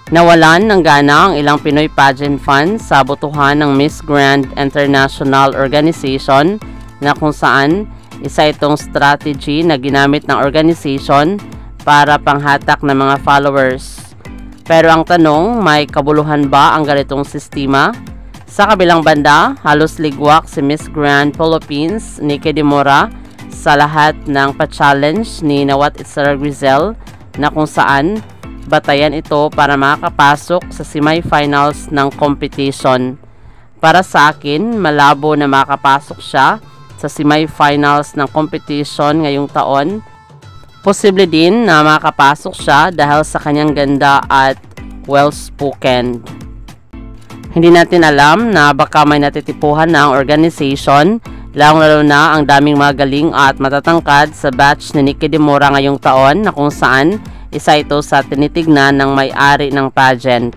Nawalan ng gana ang ilang Pinoy pageant fans sa botohan ng Miss Grand International Organization na kung saan isa itong strategy na ginamit ng organization para panghatak ng mga followers. Pero ang tanong, may kabuluhan ba ang ganitong sistema? Sa kabilang banda, halos ligwak si Miss Grand Philippines, Nikki de Mora, sa lahat ng pa-challenge ni Nawat Itzara Grizel na kung saan batayan ito para makapasok sa semifinals ng competition. Para sa akin, malabo na makapasok siya sa semifinals ng competition ngayong taon. Posible din na makapasok siya dahil sa kanyang ganda at well-spoken. Hindi natin alam na baka may natitipuhan na ang organization, lalo na ang daming magaling at matatangkad sa batch ni Nikki de Mora ngayong taon na kung saan isa ito sa tinitignan ng may-ari ng pageant.